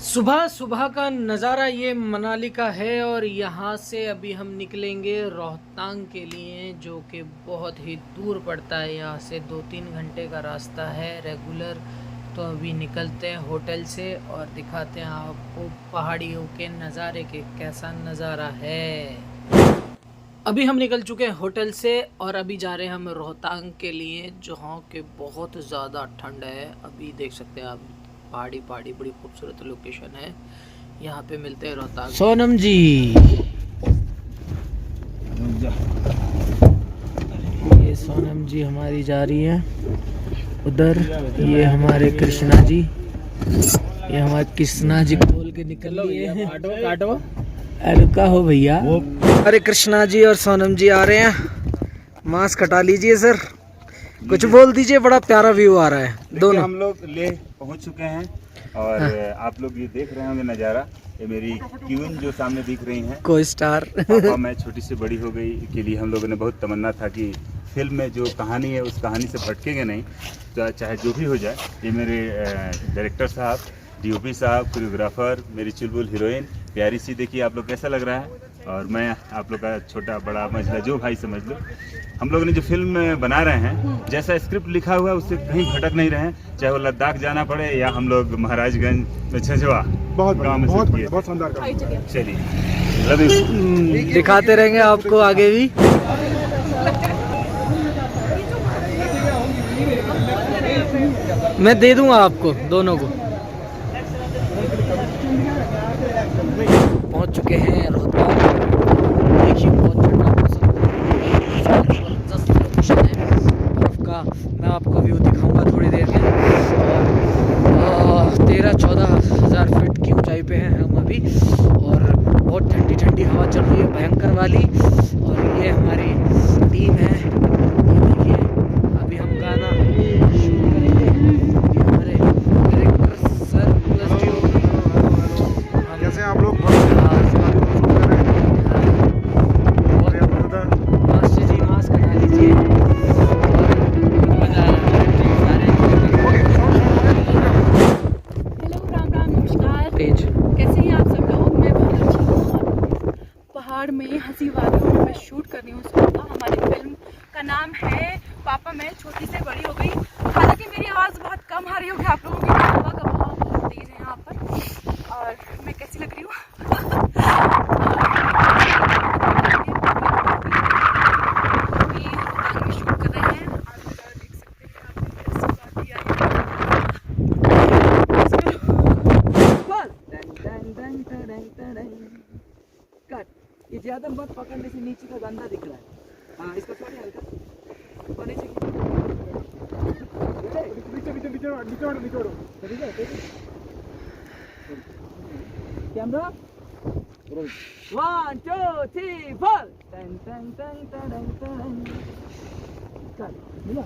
सुबह सुबह का नज़ारा ये मनाली का है और यहाँ से अभी हम निकलेंगे रोहतांग के लिए, जो कि बहुत ही दूर पड़ता है। यहाँ से 2-3 घंटे का रास्ता है रेगुलर। तो अभी निकलते हैं होटल से और दिखाते हैं आपको पहाड़ियों के नज़ारे के कैसा नज़ारा है। अभी हम निकल चुके हैं होटल से और अभी जा रहे हैं हम रोहतांग के लिए, जहाँ के बहुत ज़्यादा ठंड है। अभी देख सकते हैं आप, पहाड़ी बड़ी खूबसूरत लोकेशन है। यहाँ पे मिलते हैं रोहतांग। सोनम जी, ये सोनम जी हमारी जा रही है उधर। ये हमारे कृष्णा जी, ये हमारे कृष्णा जी खोल के निकल लिए हैं। काटो रुका हो भैया। अरे कृष्णा जी और सोनम जी आ रहे हैं। मास्क हटा लीजिए सर, कुछ बोल दीजिए। बड़ा प्यारा व्यू आ रहा है। दोनों हम लोग ले पहुंच चुके हैं और आप लोग ये देख रहे होंगे नज़ारा। ये मेरी क्वीन जो सामने दिख रही हैं, को स्टार। पापा मैं छोटी से बड़ी हो गई के लिए हम लोगों ने बहुत तमन्ना था कि फिल्म में जो कहानी है उस कहानी से भटकेंगे नहीं, तो चाहे जो भी हो जाए। ये मेरे डायरेक्टर साहब, डीओपी साहब, कोरियोग्राफर, मेरी चुलबुल हीरोइन प्यारी सी। देखिए आप लोग कैसा लग रहा है। और मैं आप लोग का छोटा बड़ा मझला जो भाई समझ लो। हम लोगों ने जो फिल्म बना रहे हैं, जैसा स्क्रिप्ट लिखा हुआ है उससे कहीं भटक नहीं रहे हैं। चाहे वो लद्दाख जाना पड़े या हम लोग महाराजगंज में छजवा गाँव में शूट किए। बहुत शानदार। चलिए लव यू। दिखाते रहेंगे आपको आगे भी। मैं दे दूंगा आपको दोनों को। पहुंच चुके हैं रोहतांग। देखिए बहुत ठंडा मौसम, जबरदस्त लोकेशन है बर्फ का। मैं आपको व्यू दिखाऊंगा थोड़ी देर में। 13-14 हज़ार फीट की ऊंचाई पे हैं हम अभी और बहुत ठंडी ठंडी हवा चल रही है, भयंकर वाली। और ये हमारी टीम है। ये देखिए अभी हम गाना शूट करेंगे। ये हमारे डायरेक्टर सर प्लस जैसे आप लोग मास्टर जी मास्क हटा लीजिए। हेलो, राम राम, नमस्कार। तेज कैसे हैं आप सब लोग? मैं बहुत अच्छी हूँ। पहाड़ में हंसी वादियों में मैं शूट कर रही हूँ इस वक्त। हमारी फिल्म का नाम है पापा मैं छोटी से बड़ी हो गई। हालांकि मेरी आवाज़ बहुत कम आ रही होगी आप लोगों की, हवा का बहाव बहुत तेज़ है यहाँ पर। और मैं कैसी लग रही हूँ? शूट कर रहे हैं और देख सकते हैं कट। ये ज्यादा मत पकड़ने से नीचे का गंदा दिख रहा है। हाँ इसका छोड़िए हल्का और नीचे कैमरा 1 2 3 4 कट मिला।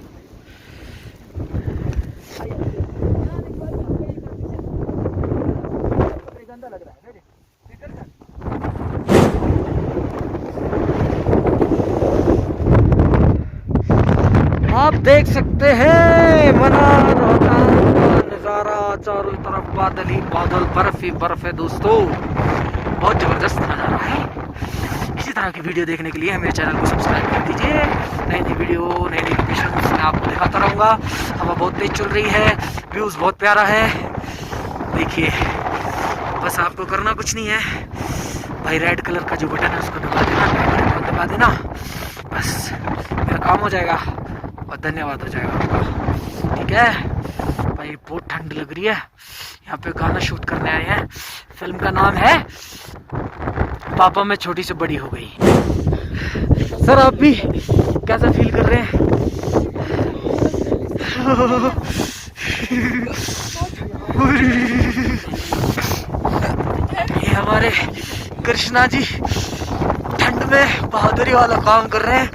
गंदा लग रहा है। आप देख सकते हैं मना रोहतांग का नज़ारा। चारों तरफ बादल ही बादल, बर्फ ही बर्फ है दोस्तों। बहुत ज़बरदस्त नज़ारा है। इसी तरह की वीडियो देखने के लिए मेरे चैनल को सब्सक्राइब कर दीजिए। नई नई वीडियो, नई नई लोकेशंस मैं आपको दिखाता रहूँगा। हवा बहुत तेज चल रही है, व्यूज़ बहुत प्यारा है। देखिए बस आपको करना कुछ नहीं है भाई, रेड कलर का जो बटन है उसको दबा देना, दबा देना, बस मेरा काम हो जाएगा और धन्यवाद हो जाएगा आपका। ठीक है भाई, बहुत ठंड लग रही है। यहाँ पे गाना शूट करने आए हैं। फिल्म का नाम है पापा मैं छोटी से बड़ी हो गई। सर आप भी कैसा फील कर रहे हैं? ये हमारे कृष्णा जी ठंड में बहादुरी वाला काम कर रहे हैं।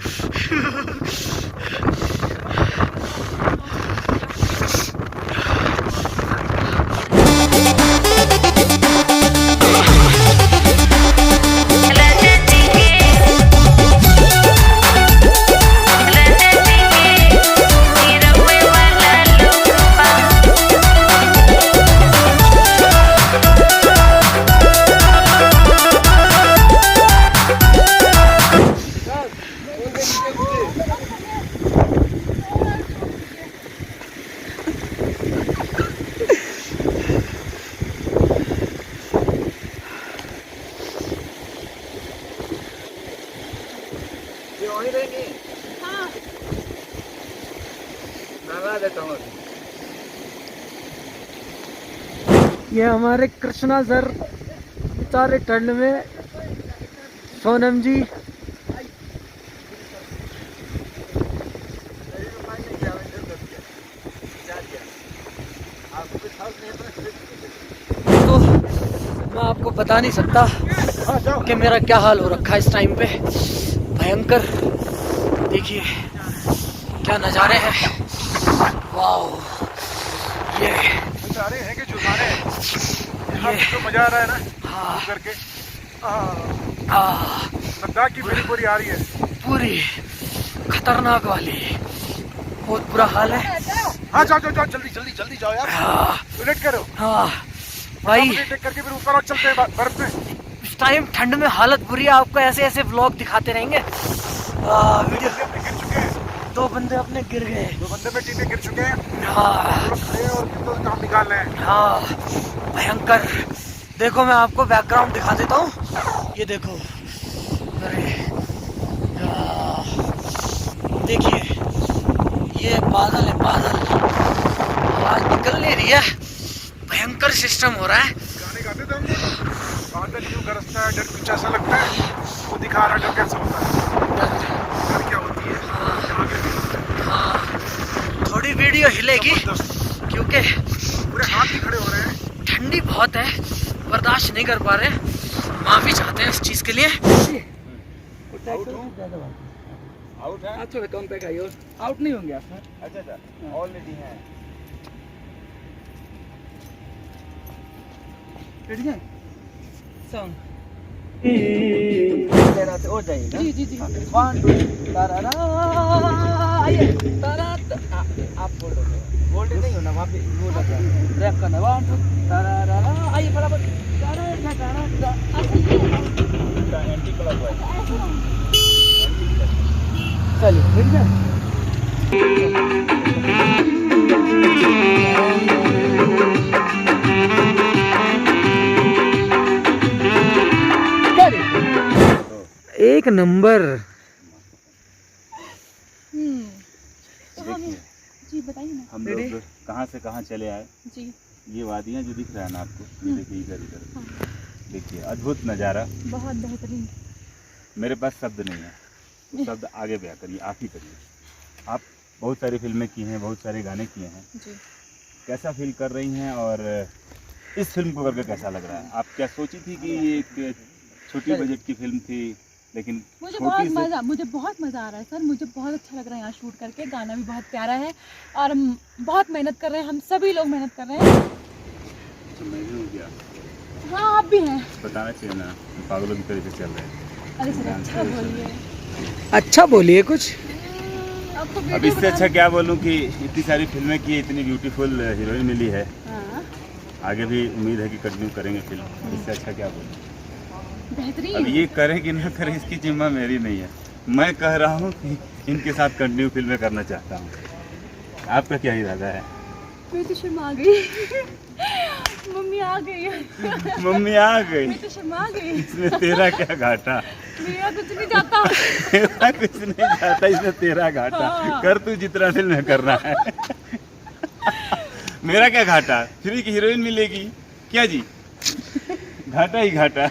ये हमारे कृष्णा सर बेचारे ठंड में, सोनम जी तो मैं आपको बता नहीं सकता कि मेरा क्या हाल हो रखा है इस टाइम पे। भयंकर, देखिए क्या नज़ारे हैं। वाह, ये नज़ारे हैं कि जुर्माने हैं। यहाँ जो मजा आ रहा है ना करके लद्दाख की मेरी पूरी आ रही है, पूरी खतरनाक वाली, बहुत बुरा हाल है। हाँ जाओ जाओ जाओ, जल्दी जल्दी जल्दी जाओ यार, वेट करो। हाँ भाई, टेक करके फिर ऊपर और चलते हैं बर्फ में। इस टाइम ठंड में हालत बुरी है, आपको ऐसे ऐसे व्लॉग दिखाते रहेंगे। वीडियो गिर चुके हैं, दो बंदे अपने गिर गए। 2 बंदे में टीमें गिर चुके हैं, हाँ लोग खड़े हैं और तो काम निकाल रहे हैं। हाँ, भयंकर। देखो मैं आपको बैकग्राउंड दिखा देता हूँ, ये देखो। अरे देखिए, ये बादल है, बादल, आवाज निकल नहीं रही है। भयंकर सिस्टम हो रहा है। गाने गाते थे हम लोग, बादल यूं गरजता है, डर कुछ ऐसा लगता है, वो दिखा रहा है डर कैसा होता है, डर क्या होती है। हाँ, थोड़ी वीडियो हिलेगी क्योंकि पूरे हाथ ही खड़े हो रहे हैं। ठंडी बहुत है, बर्दाश्त नहीं कर पा रहे हैं। माफी चाहते हैं इस चीज के लिए। आउट है, अच्छा कौन पे का आउट नहीं होंगे आप। अच्छा अच्छा, ऑलरेडी है। रेडी है सॉन्ग हो जाएगा। जी जी जी, 1 2 तारा, आइए तारा। आप बोलोगे, बोल्ड नहीं होना वहाँ पे, वो लग रहा है रैप करना। 1 2 तारा, आइए फटाफट। Anti clockwise. चलिए ठीक है। एक नंबर। देखिए जी बताइए ना। हम लोग कहाँ से कहाँ चले आए। जी ये वादियाँ जो दिख रहा है ना आपको, ये देखिए इधर इधर, देखिए अद्भुत नज़ारा। बहुत बेहतरीन। मेरे पास शब्द नहीं है, शब्द आगे बयां करिए, आप ही करिए। आप बहुत सारी फिल्में की हैं, बहुत सारे गाने किए हैं, जी कैसा फील कर रही हैं और इस फिल्म को करके कैसा लग रहा है? आप क्या सोची थी कि ये एक छोटी बजट की फिल्म थी, लेकिन मुझे छोटी बहुत से मज़ा आ रहा है सर। मुझे बहुत अच्छा लग रहा है यहाँ शूट करके। गाना भी बहुत प्यारा है और हम बहुत मेहनत कर रहे हैं, हम सभी लोग मेहनत कर रहे हैं। तो मैं भी हो गया, हाँ आप भी हैं। बताना चाहिए ना, पागलों की तरह से चल रहे हैं। अरे सर अच्छा बोलिए। अच्छा बोलिए कुछ। आपको अब वीडियो इससे अच्छा क्या बोलूँ कि इतनी सारी फिल्में की, इतनी ब्यूटीफुल हीरोइन मिली है, हाँ आगे भी उम्मीद है कि कंटिन्यू करेंगे फिल्म। इससे अच्छा क्या बोलूँ? बेहतरीन। अब ये करें कि ना करें इसकी जिम्मा मेरी नहीं है। मैं कह रहा हूँ कि इनके साथ कंटिन्यू फिल्में करना चाहता हूँ। आपका क्या इरादा है? मैं तो शर्मा गई। मम्मी आ गई है। मम्मी आ गई, मैं तो शर्मा गई। इसमें तेरा क्या घाटा? मेरा कुछ नहीं जाता। तेरा कुछ नहीं जाता, इसमें तेरा घाटा। हाँ। कर तू जितना फिल्म करना है। मेरा क्या घाटा? फ्री की हीरोइन मिलेगी क्या जी? घाटा ही घाटा।